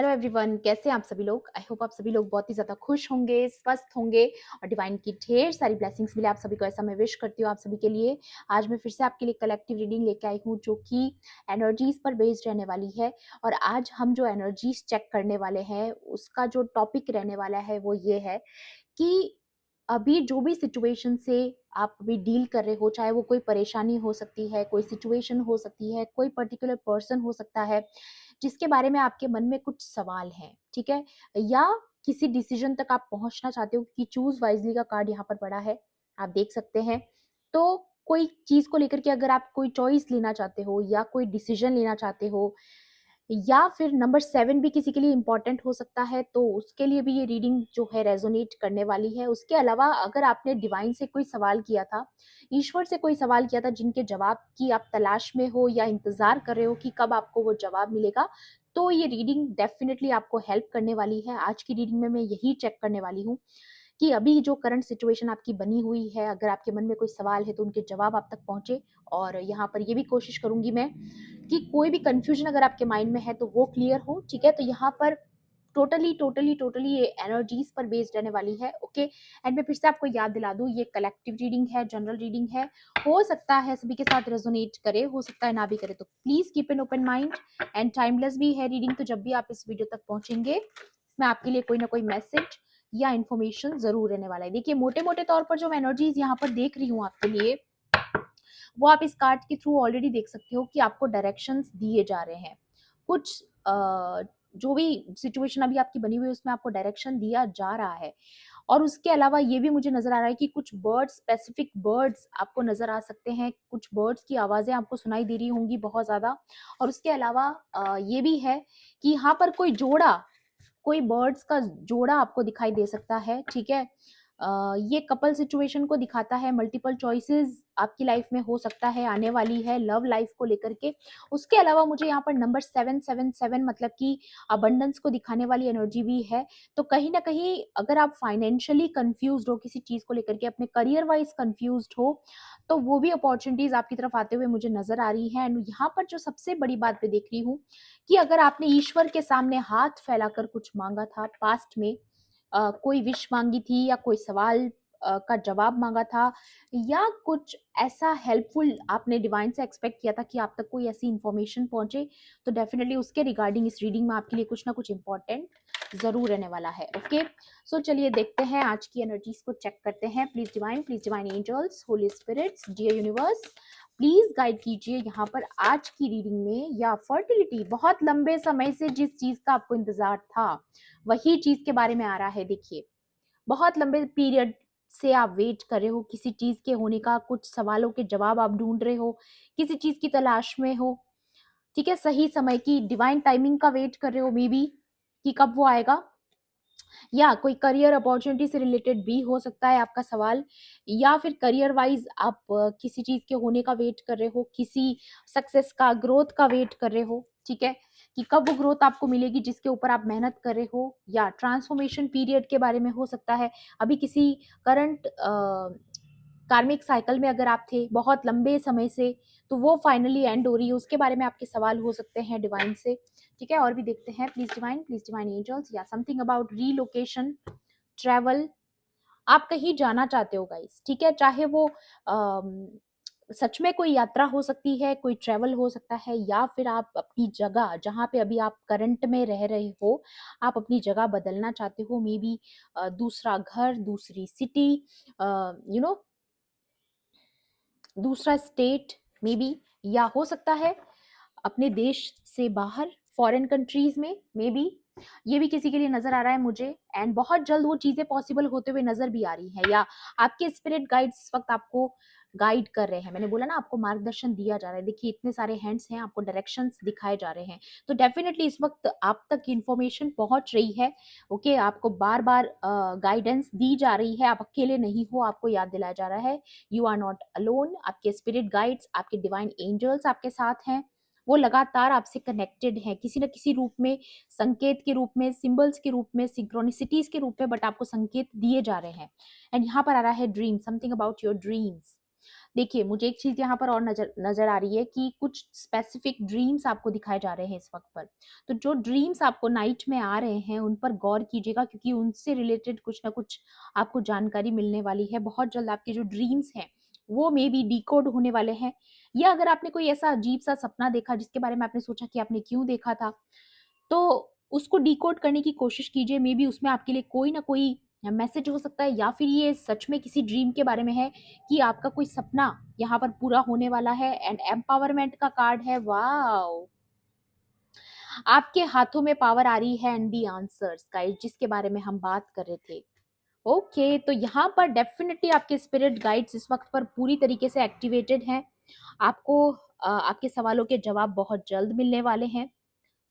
Hello everyone, कैसे हैं आप सभी लोग। आई होप आप सभी लोग बहुत ही ज़्यादा खुश होंगे, स्वस्थ होंगे और डिवाइन की ढेर सारी ब्लेसिंग्स मिले आप सभी को, ऐसा मैं विश करती हूँ आप सभी के लिए। आज मैं फिर से आपके लिए कलेक्टिव रीडिंग लेके आई हूँ जो कि एनर्जीज पर बेस्ड रहने वाली है। और आज हम जो एनर्जीज चेक करने वाले हैं उसका जो टॉपिक रहने वाला है वो ये है कि अभी जो भी सिचुएशन से आप अभी डील कर रहे हो, चाहे वो कोई परेशानी हो सकती है, कोई सिचुएशन हो सकती है, कोई पर्टिकुलर पर्सन हो सकता है जिसके बारे में आपके मन में कुछ सवाल हैं, ठीक है, या किसी डिसीजन तक आप पहुंचना चाहते हो कि चूज वाइजली का कार्ड यहाँ पर पड़ा है, आप देख सकते हैं। तो कोई चीज को लेकर के अगर आप कोई चॉइस लेना चाहते हो या कोई डिसीजन लेना चाहते हो, या फिर नंबर 7 भी किसी के लिए इंपॉर्टेंट हो सकता है, तो उसके लिए भी ये रीडिंग जो है रेजोनेट करने वाली है। उसके अलावा अगर आपने डिवाइन से कोई सवाल किया था, ईश्वर से कोई सवाल किया था जिनके जवाब की आप तलाश में हो या इंतजार कर रहे हो कि कब आपको वो जवाब मिलेगा, तो ये रीडिंग डेफिनेटली आपको हेल्प करने वाली है। आज की रीडिंग में मैं यही चेक करने वाली हूँ कि अभी जो करंट सिचुएशन आपकी बनी हुई है, अगर आपके मन में कोई सवाल है तो उनके जवाब आप तक पहुंचे। और यहाँ पर ये भी कोशिश करूंगी मैं कि कोई भी कंफ्यूजन अगर आपके माइंड में है तो वो क्लियर हो, ठीक है। तो यहाँ पर टोटली टोटली टोटली ये एनर्जीज पर बेस्ड रहने वाली है, ओके। एंड मैं फिर से आपको याद दिला दूं, ये कलेक्टिव रीडिंग है, जनरल रीडिंग है, हो सकता है सभी के साथ रेजोनेट करे, हो सकता है ना भी करे, तो please keep an open mind. And timeless भी है रीडिंग, तो जब भी आप इस वीडियो तक पहुंचेंगे इसमें आपके लिए कोई ना कोई मैसेज या इन्फॉर्मेशन जरूर रहने वाला है। देखिए, मोटे मोटे तौर पर जो मैं एनर्जीज यहाँ पर देख रही हूँ आपके लिए, वो आप इस कार्ड के थ्रू ऑलरेडी देख सकते हो कि आपको डायरेक्शंस दिए जा रहे हैं। कुछ जो भी सिचुएशन अभी आपकी बनी हुई है उसमें आपको डायरेक्शन दिया जा रहा है। और उसके अलावा ये भी मुझे नजर आ रहा है कि कुछ बर्ड्स, स्पेसिफिक बर्ड्स आपको नजर आ सकते हैं, कुछ बर्ड्स की आवाजें आपको सुनाई दे रही होंगी बहुत ज्यादा। और उसके अलावा ये भी है कि यहाँ पर कोई बर्ड्स का जोड़ा आपको दिखाई दे सकता है, ठीक है। ये कपल सिचुएशन को दिखाता है, मल्टीपल चॉइसेस आपकी लाइफ में हो सकता है आने वाली है लव लाइफ को लेकर के। उसके अलावा मुझे यहाँ पर नंबर 777 मतलब कि अबंडेंस को दिखाने वाली एनर्जी भी है। तो कहीं ना कहीं अगर आप फाइनेंशियली कंफ्यूज हो किसी चीज को लेकर के, अपने करियर वाइज कंफ्यूज हो, तो वो भी अपॉर्चुनिटीज आपकी तरफ आते हुए मुझे नजर आ रही है। एंड यहाँ पर जो सबसे बड़ी बात मैं देख रही हूँ कि अगर आपने ईश्वर के सामने हाथ फैलाकर कुछ मांगा था पास्ट में, कोई विश मांगी थी या कोई सवाल का जवाब मांगा था, या कुछ ऐसा हेल्पफुल आपने डिवाइन से एक्सपेक्ट किया था कि आप तक कोई ऐसी इंफॉर्मेशन पहुंचे, तो डेफिनेटली उसके रिगार्डिंग इस रीडिंग में आपके लिए कुछ ना कुछ इंपॉर्टेंट जरूर रहने वाला है, ओके। सो चलिए देखते हैं, आज की एनर्जीज को चेक करते हैं। Please divine angels, holy spirits, dear universe, please guide कीजिए यहाँ पर आज की रीडिंग में। या फर्टिलिटी, बहुत लंबे समय से जिस चीज का आपको इंतजार था वही चीज के बारे में आ रहा है। देखिए, बहुत लंबे पीरियड से आप वेट कर रहे हो किसी चीज के होने का, कुछ सवालों के जवाब आप ढूंढ रहे हो, किसी चीज की तलाश में हो, ठीक है। सही समय की डिवाइन टाइमिंग का वेट कर रहे हो मे बी कि कब वो आएगा। या कोई करियर अपॉर्चुनिटी से रिलेटेड भी हो सकता है आपका सवाल, या फिर करियर वाइज आप किसी चीज के होने का वेट कर रहे हो, किसी सक्सेस का, ग्रोथ का वेट कर रहे हो, ठीक है, कि कब वो ग्रोथ आपको मिलेगी जिसके ऊपर आप मेहनत कर रहे हो। या ट्रांसफॉर्मेशन पीरियड के बारे में हो सकता है, अभी किसी करंट कार्मिक साइकिल में अगर आप थे बहुत लंबे समय से, तो वो फाइनली एंड हो रही है, उसके बारे में आपके सवाल हो सकते हैं डिवाइन से, ठीक है। और भी देखते हैं, प्लीज डिवाइन एंजल्स, या समथिंग अबाउट रीलोकेशन, ट्रैवल, आप कहीं जाना चाहते हो गाइस, ठीक है। चाहे वो सच में कोई यात्रा हो सकती है, कोई ट्रैवल हो सकता है, या फिर आप अपनी जगह जहाँ पे अभी आप करंट में रह रहे हो, आप अपनी जगह बदलना चाहते हो, मे बी दूसरा घर, दूसरी सिटी, यू नो, दूसरा स्टेट मे बी, या हो सकता है अपने देश से बाहर, फॉरेन कंट्रीज में मे बी, ये भी किसी के लिए नजर आ रहा है मुझे। एंड बहुत जल्द वो चीजें पॉसिबल होते हुए नजर भी आ रही है, या आपके स्पिरिट गाइड्स इस वक्त आपको गाइड कर रहे हैं। मैंने बोला ना, आपको मार्गदर्शन दिया जा रहा है। देखिए, इतने सारे हैंड्स हैं, आपको डायरेक्शंस दिखाए जा रहे हैं, तो डेफिनेटली इस वक्त आप तक इंफॉर्मेशन पहुंच रही है, ओके। आपको बार बार गाइडेंस दी जा रही है, आप अकेले नहीं हो, आपको याद दिलाया जा रहा है यू आर नॉट अलोन। आपके स्पिरिट गाइड्स, आपके डिवाइन एंजल्स आपके साथ हैं, वो लगातार आपसे कनेक्टेड है किसी न किसी रूप में, संकेत के रूप में, सिंबल्स के रूप में, सिंक्रोनिसिटीज के रूप में, बट आपको संकेत दिए जा रहे हैं। एंड यहाँ पर आ रहा है dream, something about your dreams, देखिए, मुझे एक चीज़ यहाँ पर और नज़र नज़र आ रही है कि कुछ स्पेसिफिक ड्रीम्स आपको दिखाए जा रहे हैं इस वक़्त पर। तो जो ड्रीम्स आपको नाइट में आ रहे हैं, उन पर गौर कीजिएगा क्योंकि उनसे रिलेटेड कुछ न कुछ आपको जानकारी मिलने वाली है। बहुत जल्द आपके जो ड्रीम्स हैं, वो मेबी डिकोड होने वाले हैं, या अगर आपने कोई ऐसा अजीब-सा सपना देखा जिसके बारे में आपने सोचा कि आपने क्यों देखा था, तो उसको डिकोड करने की कोशिश कीजिए। मे बी उसमें आपके लिए कोई ना कोई मैसेज हो सकता है, या फिर ये सच में किसी ड्रीम के बारे में है कि आपका कोई सपना यहाँ पर पूरा होने वाला है। एंड एम्पावरमेंट का कार्ड है, वाओ! आपके हाथों में पावर आ रही है एंड दी आंसर्स गाइस, जिसके बारे में हम बात कर रहे थे। ओके, तो यहाँ पर डेफिनेटली आपके स्पिरिट गाइड्स इस वक्त पर पूरी तरीके से एक्टिवेटेड हैं। आपको आपके सवालों के जवाब बहुत जल्द मिलने वाले हैं।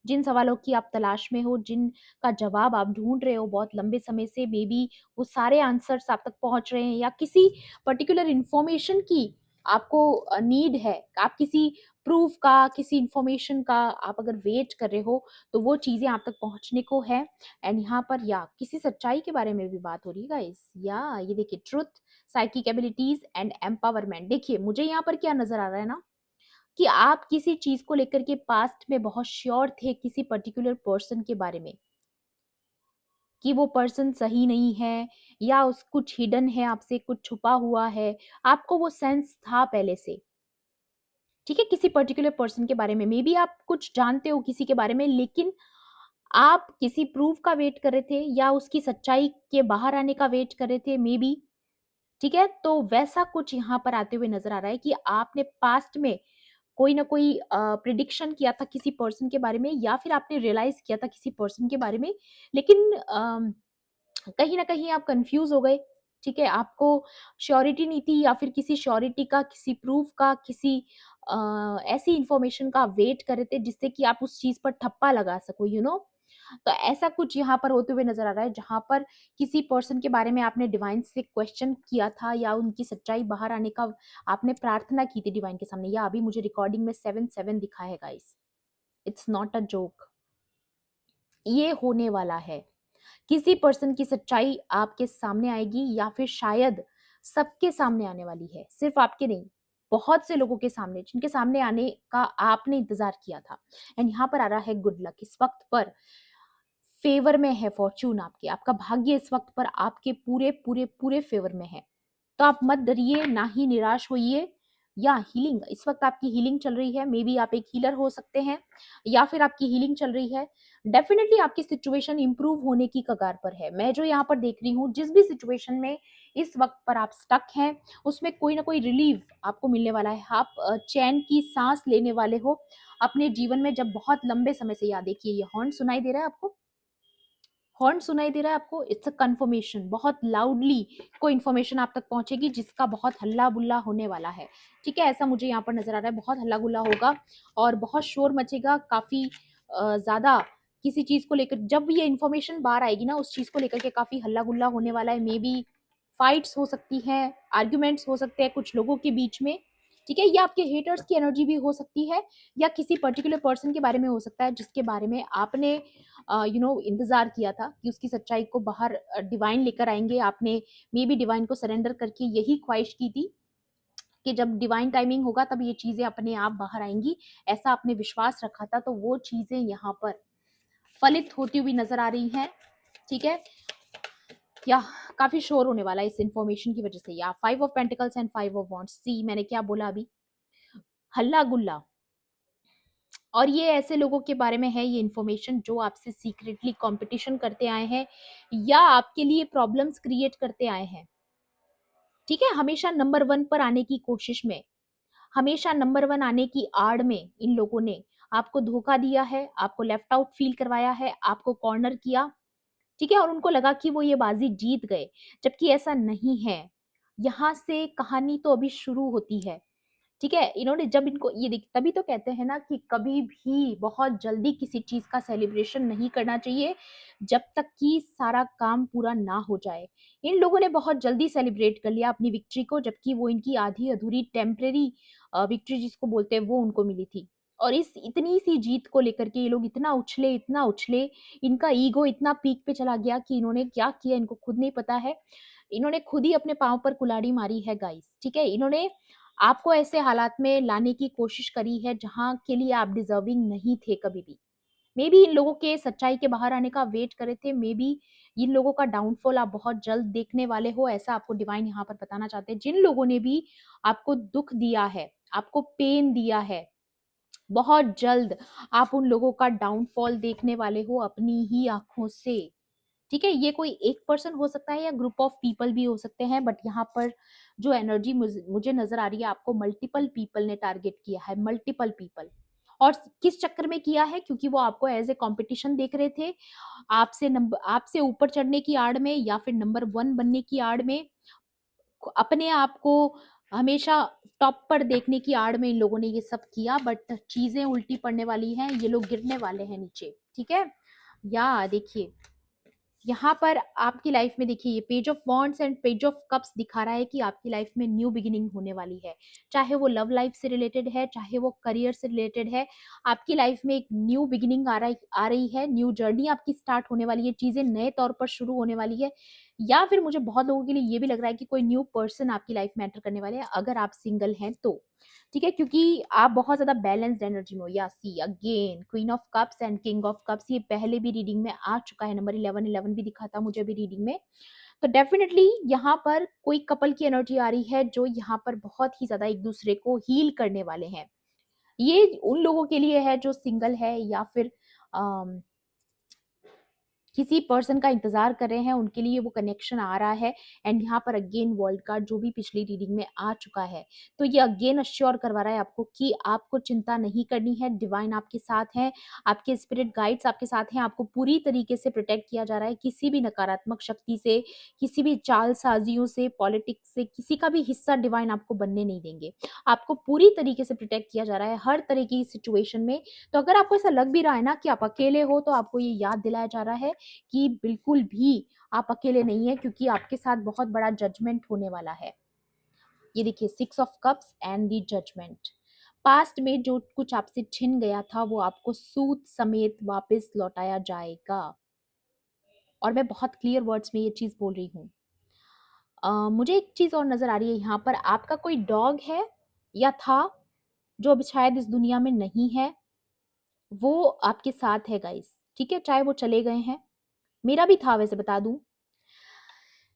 जिन सवालों की आप तलाश में हो, जिनका जवाब आप ढूँढ रहे हो बहुत लंबे समय से, मे बी वो सारे आंसर्स आप तक पहुँच रहे हैं, या किसी पर्टिकुलर इन्फॉर्मेशन की आपको नीड है। आप किसी प्रूफ का, किसी इन्फॉर्मेशन का आप अगर वेट कर रहे हो, तो वो चीज़ें आप तक पहुँचने को है। एंड यहाँ पर या किसी सच्चाई के बारे में भी बात हो रही है गाइस, या ये देखिए truth, psychic abilities and empowerment. देखिए, मुझे यहाँ पर क्या नज़र आ रहा है ना, कि आप किसी चीज को लेकर के पास्ट में बहुत श्योर थे किसी पर्टिकुलर पर्सन के बारे में, कि वो पर्सन सही नहीं है, या उस कुछ हिडन है आपसे, कुछ छुपा हुआ है। आपको वो सेंस था पहले से, ठीक है, किसी पर्टिकुलर पर्सन के बारे में। मे बी आप कुछ जानते हो किसी के बारे में, लेकिन आप किसी प्रूफ का वेट कर रहे थे, या उसकी सच्चाई के बाहर आने का वेट कर रहे थे, मे बी। ठीक है, तो वैसा कुछ यहाँ पर आते हुए नजर आ रहा है कि आपने पास्ट में कोई ना कोई प्रिडिक्शन किया था किसी पर्सन के बारे में, या फिर आपने रियलाइज किया था किसी पर्सन के बारे में, लेकिन कहीं ना कहीं आप कंफ्यूज हो गए। ठीक है, आपको श्योरिटी नहीं थी, या फिर किसी श्योरिटी का, किसी प्रूफ का, किसी ऐसी इंफॉर्मेशन का वेट कर रहे थे जिससे कि आप उस चीज पर ठप्पा लगा सको, तो ऐसा कुछ यहाँ पर होते हुए नजर आ रहा है, जहां पर किसी पर्सन के बारे में आपने डिवाइन से क्वेश्चन किया था, या उनकी सच्चाई बाहर आने का आपने प्रार्थना की थी डिवाइन के सामने। या अभी मुझे रिकॉर्डिंग में 7-7 दिखा है guys, it's not a joke, ये होने वाला है। किसी पर्सन की सच्चाई आपके सामने आएगी, या फिर शायद सबके सामने आने वाली है, सिर्फ आपके नहीं, बहुत से लोगों के सामने, जिनके सामने आने का आपने इंतजार किया था। एंड यहाँ पर आ रहा है गुड लक। इस वक्त पर फेवर में है फॉर्च्यून आपके, आपका भाग्य इस वक्त पर आपके पूरे पूरे पूरे फेवर में है। तो आप मत डरिए, ना ही निराश होइए। या हीलिंग, इस वक्त आपकी हीलिंग चल रही है। मे बी आप एक हीलर हो सकते हैं, या फिर आपकी हीलिंग चल रही है। डेफिनेटली आपकी सिचुएशन इंप्रूव होने की कगार पर है। मैं जो यहाँ पर देख रही हूँ, जिस भी सिचुएशन में इस वक्त पर आप स्टक हैं, उसमें कोई ना कोई रिलीफ आपको मिलने वाला है। आप चैन की सांस लेने वाले हो अपने जीवन में, जब बहुत लंबे समय से। याद देखिए, ये हॉर्न सुनाई दे रहा है आपको, हॉर्न सुनाई दे रहा है आपको, इट्स अ कंफर्मेशन। बहुत लाउडली कोई इन्फॉर्मेशन आप तक पहुंचेगी जिसका बहुत हल्ला बुल्ला होने वाला है। ठीक है, ऐसा मुझे यहाँ पर नजर आ रहा है। बहुत हल्ला गुल्ला होगा और बहुत शोर मचेगा, काफी ज्यादा किसी चीज को लेकर। जब ये इन्फॉर्मेशन बाहर आएगी ना, उस चीज को लेकर के काफी हल्ला गुल्ला होने वाला है। मे बी फाइट्स हो सकती हैं, आर्ग्यूमेंट्स हो सकते हैं कुछ लोगों के बीच में। ठीक है, या आपके हेटर्स की एनर्जी भी हो सकती है, या किसी पर्टिकुलर पर्सन के बारे में हो सकता है जिसके बारे में आपने इंतजार किया था कि उसकी सच्चाई को बाहर डिवाइन लेकर आएंगे। आपने मे बी डिवाइन को सरेंडर करके यही ख्वाहिश की थी कि जब डिवाइन टाइमिंग होगा तब ये चीजें अपने आप बाहर आएंगी। ऐसा आपने विश्वास रखा था, तो वो चीजें यहाँ पर फलित होती हुई नजर आ रही हैं। ठीक है, या काफी शोर होने वाला है इस इंफॉर्मेशन की वजह से। या 5 of pentacles and 5 of wands, see मैंने क्या बोला अभी, हल्ला गुल्ला। और ये ऐसे लोगों के बारे में है ये इन्फॉर्मेशन जो आपसे सीक्रेटली कंपटीशन करते आए हैं, या आपके लिए प्रॉब्लम्स क्रिएट करते आए हैं। ठीक है, हमेशा नंबर 1 पर आने की कोशिश में, हमेशा नंबर 1 आने की आड़ में इन लोगों ने आपको धोखा दिया है, आपको लेफ्ट आउट फील करवाया है, आपको कॉर्नर किया। ठीक है, और उनको लगा कि वो ये बाजी जीत गए, जबकि ऐसा नहीं है। यहाँ से कहानी तो अभी शुरू होती है। ठीक है, इन्होंने जब इनको ये देख, तभी तो कहते हैं ना कि कभी भी बहुत जल्दी किसी चीज का सेलिब्रेशन नहीं करना चाहिए जब तक कि सारा काम पूरा ना हो जाए। इन लोगों ने बहुत जल्दी सेलिब्रेट कर लिया अपनी विक्ट्री को, जबकि वो इनकी आधी अधूरी टेम्परेरी विक्ट्री जिसको बोलते हैं, वो उनको मिली थी। और इस इतनी सी जीत को लेकर के ये लोग इतना उछले, इतना उछले, इनका ईगो इतना पीक पे चला गया कि इन्होंने क्या किया इनको खुद नहीं पता है। इन्होंने खुद ही अपने पाँव पर कुल्हाड़ी मारी है गाइस, ठीक है? इन्होंने आपको ऐसे हालात में लाने की कोशिश करी है जहाँ के लिए आप डिज़र्विंग नहीं थे कभी भी। मे बी इन लोगों के सच्चाई के बाहर आने का वेट करे थे, मे बी इन लोगों का डाउनफॉल आप बहुत जल्द देखने वाले हो, ऐसा आपको डिवाइन यहाँ पर बताना चाहते हैं। जिन लोगों ने भी आपको दुःख दिया है, आपको पेन दिया है, बहुत जल्द आप उन लोगों का डाउनफॉल देखने वाले हो अपनी ही आँखों से, ठीक है? ये कोई एक पर्सन हो सकता है या ग्रुप ऑफ पीपल भी हो सकते हैं, बट यहाँ पर जो एनर्जी मुझे नज़र आ रही है, आपको मल्टीपल पीपल ने टारगेट किया है, मल्टीपल पीपल। और किस चक्कर में किया है? क्योंकि वो आपको एज़ ए कॉम्पिटिशन देख रहे थे, आपसे ऊपर चढ़ने की आड़ में या फिर नंबर 1 बनने की आड़ में, अपने आप को हमेशा टॉप पर देखने की आड़ में इन लोगों ने ये सब किया, बट चीज़ें उल्टी पड़ने वाली हैं, ये लोग गिरने वाले हैं नीचे, ठीक है? या देखिए, यहाँ पर आपकी लाइफ में देखिए ये page of wands and page of cups दिखा रहा है कि आपकी लाइफ में न्यू बिगिनिंग होने वाली है। चाहे वो लव लाइफ से रिलेटेड है, चाहे वो करियर से रिलेटेड है, आपकी लाइफ में एक न्यू बिगिनिंग आ रही है, न्यू जर्नी आपकी स्टार्ट होने वाली है, चीज़ें नए तौर पर शुरू होने वाली है। या फिर मुझे बहुत लोगों के लिए ये भी लग रहा है कि कोई न्यू पर्सन आपकी लाइफ में एंटर करने वाले हैं, अगर आप सिंगल हैं तो। ठीक है? क्योंकि आप बहुत ज़्यादा बैलेंस्ड एनर्जी में हो। या see again queen of cups and king of cups, ये पहले भी रीडिंग में आ चुका है, नंबर 11 11 भी दिखा था मुझे भी रीडिंग में। तो डेफिनिटली यहाँ पर कोई कपल की एनर्जी आ रही है जो यहाँ पर बहुत ही ज़्यादा एक-दूसरे को हील करने वाले हैं। ये उन लोगों के लिए है जो सिंगल है या फिर अम किसी पर्सन का इंतजार कर रहे हैं, उनके लिए वो कनेक्शन आ रहा है। एंड यहाँ पर अगेन वर्ल्ड कार्ड जो भी पिछली रीडिंग में आ चुका है, तो ये अगेन अश्योर करवा रहा है आपको कि आपको चिंता नहीं करनी है, डिवाइन आपके साथ है, आपके स्पिरिट गाइड्स आपके साथ हैं, आपको पूरी तरीके से प्रोटेक्ट किया जा रहा है किसी भी नकारात्मक शक्ति से, किसी भी चालसाजियों से, पॉलिटिक्स से, किसी का भी हिस्सा डिवाइन आपको बनने नहीं देंगे। आपको पूरी तरीके से प्रोटेक्ट किया जा रहा है हर तरह की सिचुएशन में। तो अगर आपको ऐसा लग भी रहा है ना कि आप अकेले हो, तो आपको ये याद दिलाया जा रहा है कि बिल्कुल भी आप अकेले नहीं हैं, क्योंकि आपके साथ बहुत बड़ा जजमेंट होने वाला है। ये देखिए 6 of cups and the judgement. Past में जो कुछ आपसे छिन गया था वो आपको सूद समेत वापस लौटाया जाएगा। और मैं बहुत क्लियर वर्ड्स में ये चीज बोल रही हूँ। मुझे एक चीज और नजर आ रही है यहाँ पर, आपका कोई डॉग है या था जो अब शायद इस दुनिया में नहीं है, वो आपके साथ है गाइस, ठीक है? चाहे वो चले गए हैं, मेरा भी था, वैसे बता दूं,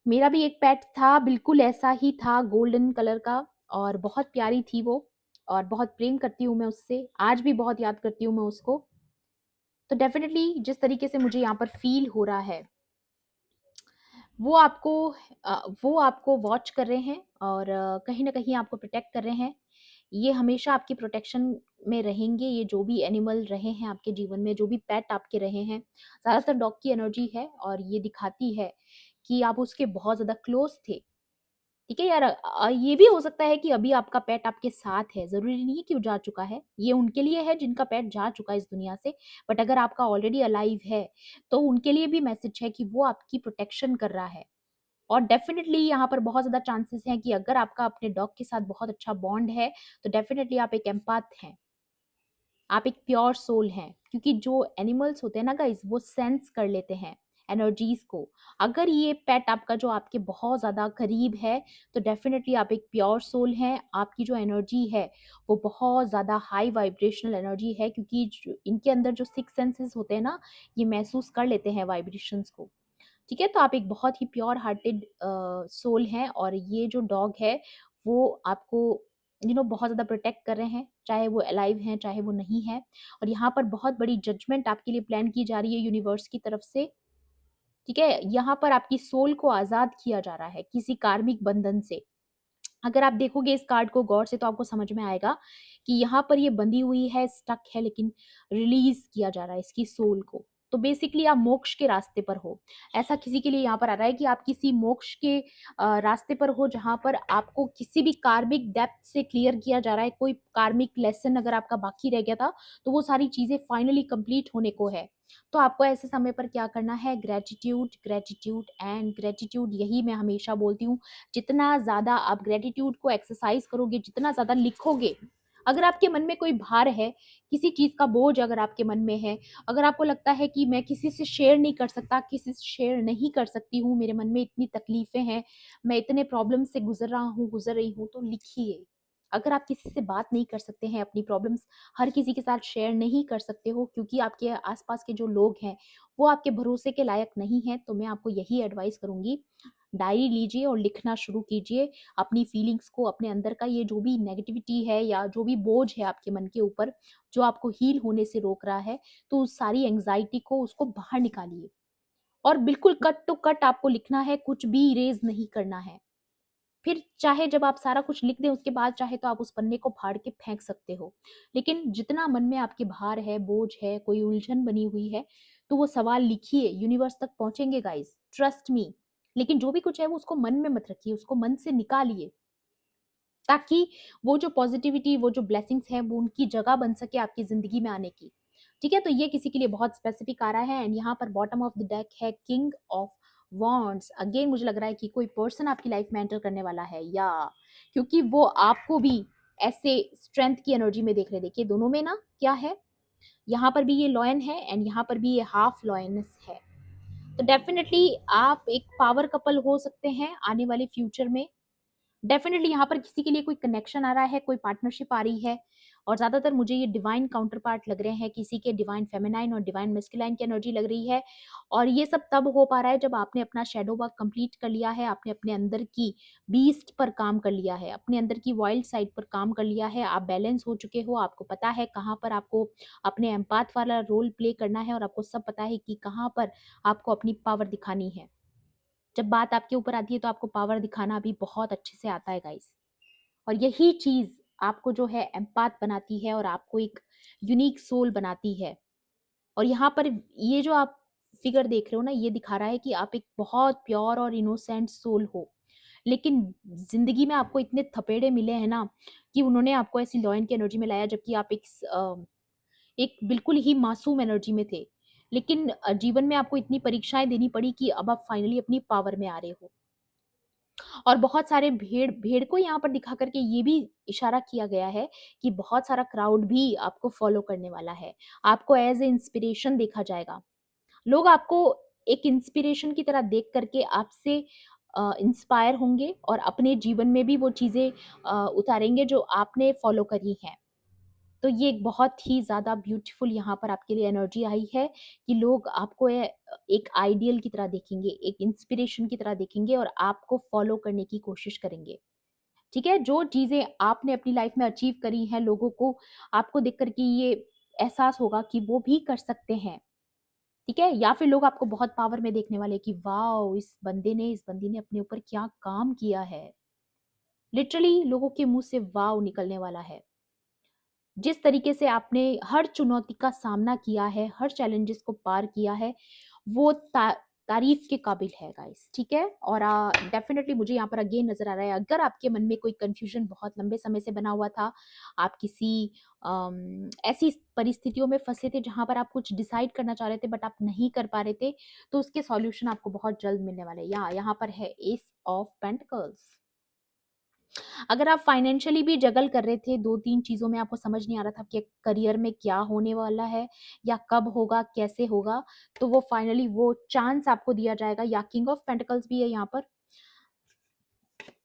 मेरा भी एक पेट था, बिल्कुल ऐसा ही था, गोल्डन कलर का, और बहुत प्यारी थी वो, और बहुत प्रेम करती हूँ मैं उससे, आज भी बहुत याद करती हूँ मैं उसको। तो डेफिनेटली जिस तरीके से मुझे यहाँ पर फील हो रहा है, वो आपको वो आपको वॉच कर रहे हैं और कहीं न कहीं आपको प्रोटेक्ट कर रहे हैं। ये हमेशा आपकी प्रोटेक्शन में रहेंगे, ये जो भी एनिमल रहे हैं आपके जीवन में, जो भी पेट आपके रहे हैं। ज़्यादातर डॉग की एनर्जी है और ये दिखाती है कि आप उसके बहुत ज़्यादा क्लोज़ थे। ठीक है यार, ये भी हो सकता है कि अभी आपका पेट आपके साथ है, ज़रूरी नहीं है कि वो जा चुका है। ये उनके लिए है जिनका पेट जा चुका है इस दुनिया से। बट अगर आपका ऑलरेडी अलाइव है, तो उनके लिए भी मैसेज है कि वो आपकी प्रोटेक्शन कर रहा है। और डेफ़िनिटली यहाँ पर बहुत ज़्यादा चांसेस हैं कि अगर आपका अपने डॉग के साथ बहुत अच्छा बॉन्ड है, तो डेफ़िनिटली आप एक एम्पैथ हैं। आप एक प्योर सोल हैं, क्योंकि जो एनिमल्स होते हैं ना गाइस, वो सेंस कर लेते हैं एनर्जीज को। अगर ये पेट आपका जो आपके बहुत ज़्यादा करीब है, तो डेफिनेटली आप एक प्योर सोल हैं। आपकी जो एनर्जी है वो बहुत ज़्यादा हाई वाइब्रेशनल एनर्जी है, क्योंकि इनके अंदर जो सिक्स सेंसेस होते हैं ना, ये महसूस कर लेते हैं वाइब्रेशंस को। ठीक है? तो आप एक बहुत ही प्योर हार्टेड सोल हैं, और ये जो डॉग है वो आपको बहुत ज़्यादा प्रोटेक्ट कर रहे हैं, चाहे वो अलाइव हैं, चाहे वो नहीं है। और यहाँ पर बहुत बड़ी जजमेंट आपके लिए प्लान की जा रही है यूनिवर्स की तरफ से। ठीक है? यहाँ पर आपकी सोल को आज़ाद किया जा रहा है किसी कार्मिक बंधन से। अगर आप देखोगे इस कार्ड को गौर से, तो आपको समझ में आएगा कि यहाँ पर ये बंधी हुई है, स्टक है, लेकिन रिलीज़ किया जा रहा है इसकी सोल को। तो बेसिकली आप मोक्ष के रास्ते पर हो। ऐसा किसी के लिए यहाँ पर आ रहा है कि आप किसी मोक्ष के रास्ते पर हो, जहाँ पर आपको किसी भी कार्मिक डेप्थ से क्लियर किया जा रहा है। कोई कार्मिक लेसन अगर आपका बाकी रह गया था, तो वो सारी चीज़ें फाइनली कंप्लीट होने को है। तो आपको ऐसे समय पर क्या करना है? ग्रैटिट्यूड, ग्रैटिट्यूड एंड ग्रैटिट्यूड, यही मैं हमेशा बोलती हूँ। जितना ज़्यादा आप ग्रैटिट्यूड को एक्सरसाइज करोगे, जितना ज़्यादा लिखोगे, अगर आपके मन में कोई भार है, किसी चीज़ का बोझ अगर आपके मन में है, अगर आपको लगता है कि मैं किसी से शेयर नहीं कर सकता, किसी से शेयर नहीं कर सकती हूँ, मेरे मन में इतनी तकलीफ़ें हैं, मैं इतने प्रॉब्लम से गुज़र रहा हूँ, गुज़र रही हूँ, तो लिखिए। अगर आप किसी से बात नहीं कर सकते हैं, अपनी प्रॉब्लम्स हर किसी के साथ शेयर नहीं कर सकते हो क्योंकि आपके आस-पास के जो लोग हैं, वो आपके भरोसे के लायक नहीं हैं, तो मैं आपको यही एडवाइस करूँगी, डायरी लीजिए और लिखना शुरू कीजिए। अपनी फीलिंग्स को, अपने अंदर का ये जो भी नेगेटिविटी है या जो भी बोझ है आपके मन के ऊपर, जो आपको हील होने से रोक रहा है, तो उस सारी एंग्ज़ायटी को उसको बाहर निकालिए और बिल्कुल कट टू कट आपको लिखना है, कुछ भी इरेज़ नहीं करना है। फिर चाहे जब आप सारा कुछ लिख दें उसके बाद चाहे तो आप उस पन्ने को फाड़ के फेंक सकते हो। लेकिन जितना मन में आपके भार है, बोझ है, कोई उलझन बनी हुई है, तो वो सवाल लिखिए, यूनिवर्स तक पहुँचेंगे गाइज़, ट्रस्ट मी। लेकिन जो भी कुछ है वो उसको मन में मत रखिए, उसको मन से निकालिए। ताकि वो जो पॉजिटिविटी, वो जो ब्लेसिंग्स हैं, वो उनकी जगह बन सके आपकी ज़िंदगी में आने की। ठीक है? तो ये किसी के लिए बहुत स्पेसिफिक आ रहा है एंड यहाँ पर बॉटम ऑफ द डेक है किंग ऑफ वॉन्ड्स। अगेन मुझे लग रहा है कि कोई पर्सन आपकी लाइफ में एंटर करने वाला है या क्योंकि वो आपको भी ऐसे स्ट्रेंथ की एनर्जी में देख रहे हैं। देखिए दोनों में ना क्या है, यहाँ पर भी ये लॉयन है एंड यहाँ पर भी ये हाफ लॉयनेस है। तो डेफिनिटली आप एक पावर कपल हो सकते हैं आने वाले फ्यूचर में। डेफिनेटली यहाँ पर किसी के लिए कोई कनेक्शन आ रहा है, कोई पार्टनरशिप आ रही है और ज़्यादातर मुझे ये डिवाइन काउंटर पार्ट लग रहे हैं, किसी के डिवाइन फेमिनाइन और डिवाइन मेस्कुलाइन की एनर्जी लग रही है और ये सब तब हो पा रहा है जब आपने अपना शैडो वर्क कंप्लीट कर लिया है, आपने अपने अंदर की बीस्ट पर काम कर लिया है, अपने अंदर की वाइल्ड साइड पर काम कर लिया है, आप बैलेंस हो चुके हो, आपको पता है कहाँ पर आपको अपने एम्पाथ वाला रोल प्ले करना है और आपको सब पता है कि कहाँ पर आपको अपनी पावर दिखानी है। जब बात आपके ऊपर आती है तो आपको पावर दिखाना भी बहुत अच्छे से आता है गाइस और यही चीज़ आपको जो है एम्पाथ बनाती है और आपको एक यूनिक सोल बनाती है और यहाँ पर ये जो आप फिगर देख रहे हो ना ये दिखा रहा है कि आप एक बहुत प्योर और इनोसेंट सोल हो लेकिन जिंदगी में आपको इतने थपेड़े मिले हैं ना कि उन्होंने आपको ऐसी लॉयन की एनर्जी में लाया जबकि आप एक बिल्कुल ही मासूम एनर्जी में थे लेकिन जीवन में आपको इतनी परीक्षाएं देनी पड़ी कि अब आप फाइनली अपनी पावर में आ रहे हो और बहुत सारे भेड़ भेड़ को यहाँ पर दिखा करके ये भी इशारा किया गया है कि बहुत सारा क्राउड भी आपको फॉलो करने वाला है आपको एज ए इंस्पिरेशन देखा जाएगा लोग आपको एक इंस्पिरेशन की तरह देख करके आपसे इंस्पायर होंगे और अपने जीवन में भी वो चीज़ें उतारेंगे जो आपने फॉलो करी हैं तो ये एक बहुत ही ज़्यादा ब्यूटीफुल यहाँ पर आपके लिए एनर्जी आई है कि लोग आपको एक आइडियल की तरह देखेंगे, एक इंस्पिरेशन की तरह देखेंगे और आपको फॉलो करने की कोशिश करेंगे। ठीक है? जो चीज़ें आपने अपनी लाइफ में अचीव करी हैं, लोगों को आपको देख कर के ये एहसास होगा कि वो भी कर सकते हैं। ठीक है? या फिर लोग आपको बहुत पावर में देखने वाले हैं कि वॉव! इस बंदे ने, इस बंदी ने अपने ऊपर क्या काम किया है। लिटरली लोगों के मुँह से वॉव निकलने वाला है। जिस तरीके से आपने हर चुनौती का सामना किया है, हर चैलेंजेस को पार किया है, वो तारीफ़ के काबिल है गाइस, ठीक है? और डेफ़िनेटली मुझे यहाँ पर अगेन नज़र आ रहा है अगर आपके मन में कोई कन्फ्यूज़न बहुत लंबे समय से बना हुआ था, आप किसी ऐसी परिस्थितियों में फँसे थे जहाँ पर आप कुछ डिसाइड करना चाह रहे थे बट आप नहीं कर पा रहे थे, तो उसके सॉल्यूशन आपको बहुत जल्द मिलने वाले हैं। यहाँ पर है एस ऑफ पेंटिकल्स। अगर आप फाइनेंशियली भी जगल कर रहे थे 2-3 चीज़ों में आपको समझ नहीं आ रहा था कि करियर में क्या होने वाला है या कब होगा, कैसे होगा, तो वो फाइनली वो चांस आपको दिया जाएगा या किंग ऑफ पेंटिकल्स भी है यहाँ पर।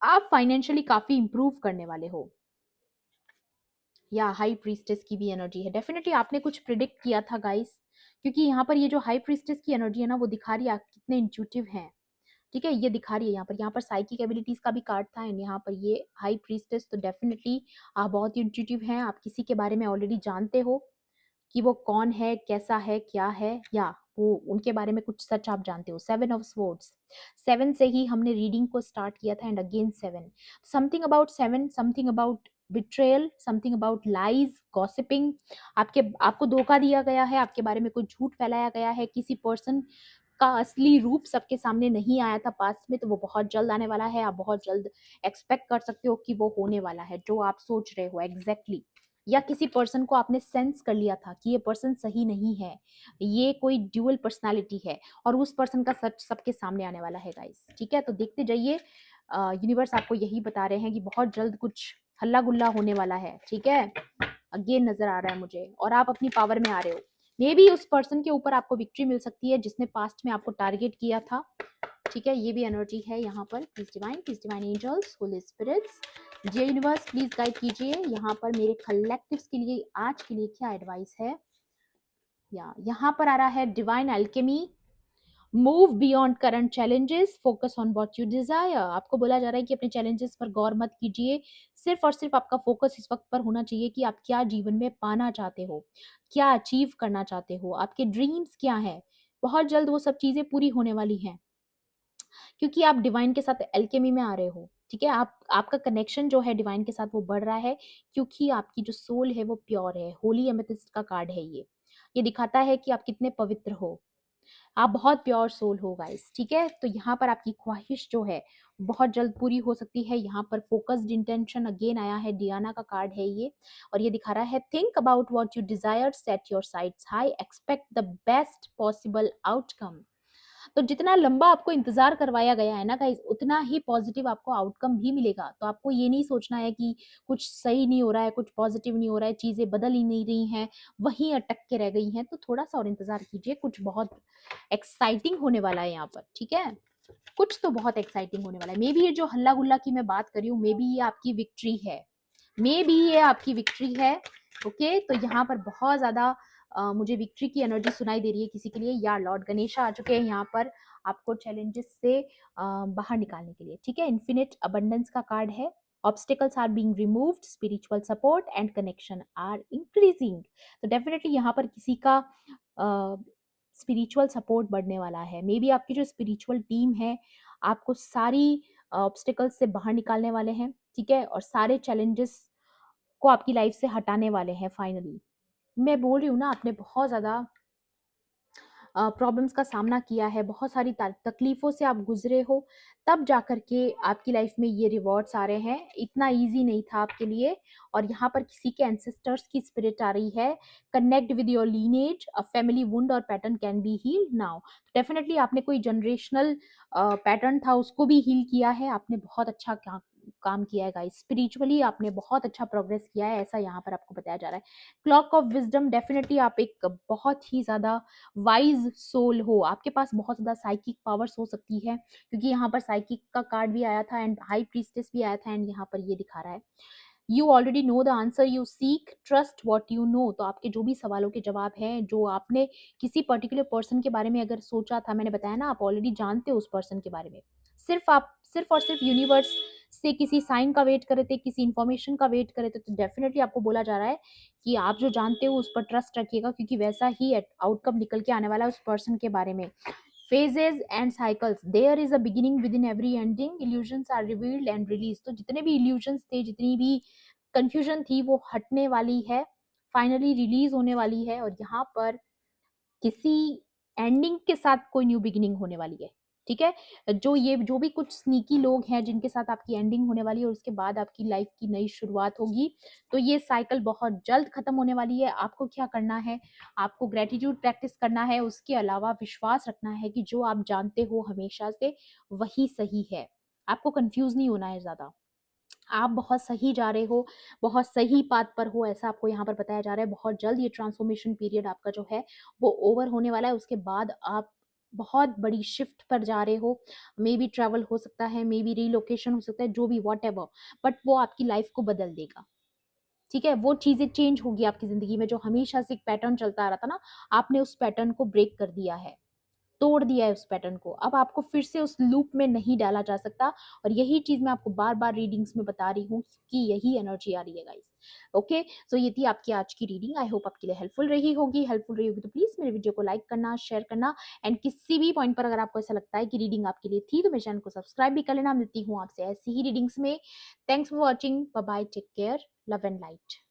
आप फाइनेंशियली काफ़ी इम्प्रूव करने वाले हो या हाई प्रीस्टेस की भी एनर्जी है। डेफिनिटली आपने कुछ प्रिडिक्ट किया था गाइस क्योंकि यहाँ पर ये जो हाई प्रीस्टेस की एनर्जी है ना वो दिखा रही है आप कितने इंट्यूटिव हैं। ठीक है ये दिखा रही है यहाँ पर साइकिक एबिलिटीज का भी कार्ड था एंड यहाँ पर ये हाई प्रीस्टेस तो डेफिनेटली आप बहुत ही इंट्यूटिव हैं आप किसी के बारे में ऑलरेडी जानते हो कि वो कौन है कैसा है क्या है या वो उनके बारे में कुछ सच आप जानते हो 7 ऑफ स्वॉर्ड्स 7 से ही हमने रीडिंग को स्टार्ट किया था and again 7 something about 7 something about betrayal something about lies gossiping आपको धोखा दिया गया है आपके बारे में कोई झूठ फैलाया गया है किसी पर्सन का असली रूप सबके सामने नहीं आया था पास्ट में तो वो बहुत जल्द आने वाला है आप बहुत जल्द एक्सपेक्ट कर सकते हो कि वो होने वाला है जो आप सोच रहे हो एग्जैक्टली या किसी पर्सन को आपने सेंस कर लिया था कि ये पर्सन सही नहीं है ये कोई ड्यूअल पर्सनालिटी है और उस पर्सन का सच सबके सामने आने वाला है गाइस ठीक है तो देखते जाइए यूनिवर्स आपको यही बता रहे हैं कि बहुत जल्द कुछ हल्ला गुल्ला होने वाला है, ठीक है, अगेन नजर आ रहा है मुझे, और आप अपनी पावर में आ रहे हो। मे बी उस पर्सन के ऊपर आपको विक्ट्री मिल सकती है जिसने पास्ट में आपको टारगेट किया था, ठीक है, ये भी एनर्जी है यहाँ पर। Please divine angels, holy spirits, J universe please guide कीजिए यहाँ पर मेरे कलेक्टिव्स के लिए आज के लिए क्या एडवाइस है। या यहाँ पर आ रहा है divine Alchemy, move beyond current challenges, focus on what you desire. आपको बोला जा रहा है कि अपने चैलेंजेस पर गौर मत कीजिए, सिर्फ और सिर्फ आपका फोकस इस वक्त पर होना चाहिए कि आप क्या जीवन में पाना चाहते हो, क्या अचीव करना चाहते हो, आपके ड्रीम्स क्या है। बहुत जल्द वो सब चीजें पूरी होने वाली हैं, क्योंकि आप डिवाइन के साथ एल्केमी में आ रहे हो, ठीक है। आपका कनेक्शन जो है डिवाइन के साथ वो बढ़ रहा है, क्योंकि आपकी जो सोल है वो प्योर है। होली एमेथिस्ट का कार्ड है ये दिखाता है कि आप कितने पवित्र हो, आप बहुत प्योर सोल हो गाइस, ठीक है। तो यहाँ पर आपकी ख्वाहिश जो है बहुत जल्द पूरी हो सकती है। यहाँ पर फोकस्ड इंटेंशन अगेन आया है, डियाना का कार्ड है ये, और ये दिखा रहा है think about what you desire, set your sites high, expect the best possible outcome. तो जितना लंबा आपको इंतजार करवाया गया है ना गाइस, उतना ही पॉजिटिव आपको आउटकम भी मिलेगा। तो आपको ये नहीं सोचना है कि कुछ सही नहीं हो रहा है, कुछ पॉजिटिव नहीं हो रहा है, चीजें बदल ही नहीं रही हैं, वहीं अटक के रह गई हैं, तो थोड़ा सा और इंतजार कीजिए, कुछ बहुत एक्साइटिंग होने वाला है यहाँ पर, ठीक है। कुछ तो बहुत एक्साइटिंग होने वाला है। मे बी ये जो हल्ला गुल्ला की मैं बात कर रही हूँ, मे बी ये आपकी विक्ट्री है, मे बी ये आपकी विक्ट्री है। ओके, तो यहाँ पर बहुत ज्यादा मुझे विक्ट्री की एनर्जी सुनाई दे रही है किसी के लिए। या लॉर्ड गणेशा आ चुके हैं यहाँ पर आपको चैलेंजेस से बाहर निकालने के लिए, ठीक है। इन्फिनिट अबंडेंस का कार्ड है, obstacles are being removed, spiritual support and connection are increasing. तो डेफिनेटली यहाँ पर किसी का स्पिरिचुअल सपोर्ट बढ़ने वाला है। मे बी आपकी जो स्पिरिचुअल टीम है आपको सारी ऑब्स्टिकल्स से बाहर निकालने वाले हैं, ठीक है, और सारे चैलेंजेस को आपकी लाइफ से हटाने वाले हैं फाइनली। मैं बोल रही हूँ ना, आपने बहुत ज़्यादा प्रॉब्लम्स का सामना किया है, बहुत सारी तकलीफ़ों से आप गुज़रे हो, तब जाकर के आपकी लाइफ में ये रिवॉर्ड्स आ रहे हैं। इतना ईज़ी नहीं था आपके लिए, और यहाँ पर किसी के एंसेस्टर्स की स्पिरिट आ रही है। Connect with your lineage, a family wound और pattern can be healed now. Definitely आपने कोई जनरेशनल पैटर्न था उसको भी हील किया है, आपने बहुत अच्छा काम किया है गाइस। स्पिरिचुअली आपने बहुत अच्छा प्रोग्रेस किया है, ऐसा यहाँ पर आपको बताया जा रहा है। क्लॉक ऑफ विजडम, डेफिनेटली आप एक बहुत ही ज़्यादा वाइज सोल हो, आपके पास बहुत ज़्यादा साइकिक पावर्स हो सकती है, क्योंकि यहाँ पर साइकिक का कार्ड भी आया था एंड हाई प्रीस्टेस भी आया था, एंड यहाँ पर ये दिखा रहा है you already know the answer you seek, trust what you know. तो आपके जो भी सवालों के जवाब हैं, जो आपने किसी पर्टिकुलर पर्सन के बारे में अगर सोचा था, मैंने बताया ना, आप ऑलरेडी जानते हो उस पर्सन के बारे में। आप सिर्फ और सिर्फ यूनिवर्स से किसी साइन का वेट कर रहे थे, किसी इंफॉर्मेशन का वेट कर रहे थे। तो डेफिनेटली आपको बोला जा रहा है कि आप जो जानते हो उस पर ट्रस्ट रखिएगा, क्योंकि वैसा ही आउटकम निकल के आने वाला है उस पर्सन के बारे में। phases and cycles, there is a beginning within every ending, illusions are revealed and released। तो जितने भी illusions थे, जितनी भी कंफ्यूजन थी, वो हटने वाली है, फाइनली रिलीज होने वाली है, और यहाँ पर किसी एंडिंग के साथ कोई न्यू बिगिनिंग होने वाली है, ठीक है। जो भी कुछ स्नीकी लोग हैं जिनके साथ आपकी एंडिंग होने वाली है और उसके बाद आपकी लाइफ की नई शुरुआत होगी, तो ये साइकिल बहुत जल्द खत्म होने वाली है। आपको क्या करना है, आपको ग्रेटिट्यूड प्रैक्टिस करना है, उसके अलावा विश्वास रखना है कि जो आप जानते हो हमेशा से वही सही है। आपको कंफ्यूज नहीं होना है ज्यादा, आप बहुत सही जा रहे हो, बहुत सही पाथ पर हो, ऐसा आपको यहाँ पर बताया जा रहा है। बहुत जल्द ये ट्रांसफॉर्मेशन पीरियड आपका जो है वो ओवर होने वाला है, उसके बाद आप बहुत बड़ी शिफ्ट पर जा रहे हो। मे बी ट्रैवल हो सकता है, मे बी रीलोकेशन हो सकता है, जो भी वॉट एवर, बट वो आपकी लाइफ को बदल देगा, ठीक है। वो चीजें चेंज होगी आपकी जिंदगी में, जो हमेशा से एक पैटर्न चलता आ रहा था ना, आपने उस पैटर्न को ब्रेक कर दिया है, तोड़ दिया है उस पैटर्न को। अब आपको फिर से उस लूप में नहीं डाला जा सकता, और यही चीज मैं आपको बार बार रीडिंग्स में बता रही हूँ कि यही एनर्जी आ रही है गाइस। ओके, सो ये थी आपकी आज की रीडिंग। आई होप आपके लिए हेल्पफुल रही होगी तो प्लीज मेरे वीडियो को लाइक करना, शेयर करना, एंड किसी भी पॉइंट पर अगर आपको ऐसा लगता है कि रीडिंग आपके लिए थी, तो मेरे चैनल को सब्सक्राइब भी कर लेना। मिलती हूँ आपसे ऐसी ही रीडिंग्स में। Thanks for watching, bye bye, take care, love and light.